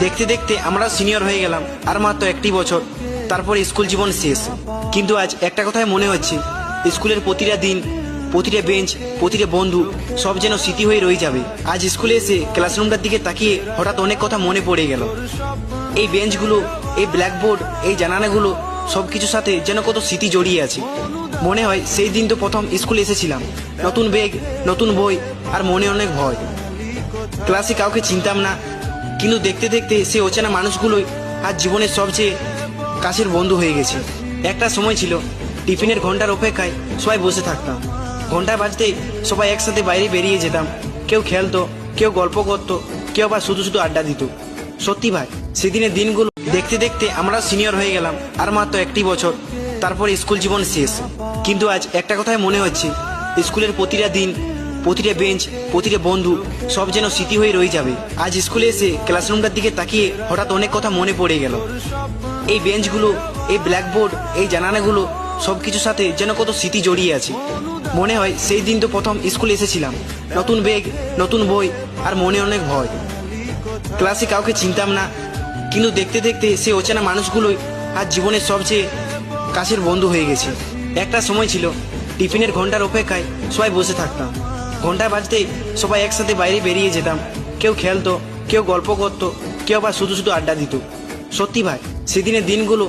দেখতে দেখতে আমরা সিনিয়র হয়ে গেলাম, আর মাত্র একটি বছর, তারপরে স্কুল জীবন শেষ। কিন্তু আজ একটা কথাই মনে হচ্ছে, স্কুলের প্রতিটা দিন, প্রতিটা বেঞ্চ, প্রতিটা বন্ধু সব যেন স্মৃতি হয়ে রয়ে যাবে। আজ স্কুলে এসে ক্লাসরুমটার দিকে তাকিয়ে হঠাৎ অনেক কথা মনে পড়ে গেল। এই বেঞ্চগুলো, এই ব্ল্যাকবোর্ড, এই জানালাগুলো সব কিছুর সাথে যেন কত স্মৃতি জড়িয়ে আছে। মনে হয় সেই দিন তো প্রথম স্কুলে এসেছিলাম, নতুন ব্যাগ, নতুন বই, আর মনে অনেক ভয়। ক্লাসে কাউকে চিনতাম না, কিন্তু দেখতে দেখতে সেই অচেনা মানুষগুলোই আজ জীবনের সবচেয়ে কাছের বন্ধু হয়ে গেছে। একটা সময় ছিল, টিফিনের ঘন্টার অপেক্ষায় সবাই বসে থাকতাম। ঘন্টা বাজতেই সবাই একসাথে বাইরে বেরিয়ে যেতাম। কেউ খেলতো, কেউ গল্প করতো, কেউ আবার শুধু শুধু আড্ডা দিত। সত্যি ভাই, সেদিনের দিনগুলো দেখতে দেখতে আমরা সিনিয়র হয়ে গেলাম, আর মাত্র একটি বছর, তারপরে স্কুল জীবন শেষ। কিন্তু আজ একটা কথাই মনে হচ্ছে, স্কুলের প্রতিটা দিন, প্রতিটা বেঞ্চ, প্রতিটা বন্ধু সব যেন স্মৃতি হয়ে রয়ে যাবে। আজ স্কুলে এসে ক্লাসরুমটার দিকে তাকিয়ে হঠাৎ অনেক কথা মনে পড়ে গেল। এই বেঞ্চগুলো, এই ব্ল্যাকবোর্ড, এই জানালাগুলো সব কিছুর সাথে যেন কত স্মৃতি জড়িয়ে আছে। মনে হয় সেই দিন তো প্রথম স্কুলে এসেছিলাম, নতুন ব্যাগ, নতুন বই, আর মনে অনেক ভয়। ক্লাসে কাউকে চিনতাম না, কিন্তু দেখতে দেখতে সেই অচেনা মানুষগুলোই আজ জীবনের সবচেয়ে কাছের বন্ধু হয়ে গেছে। একটা সময় ছিল, টিফিনের ঘন্টার অপেক্ষায় সবাই বসে থাকতাম। ঘন্টা বাজতেই সবাই একসাথে বাইরে বেরিয়ে যেতাম। কেউ খেলতো, কেউ গল্প করতো, কেউ আবার শুধু শুধু আড্ডা দিত। সত্যি ভাই, সেদিনের দিনগুলো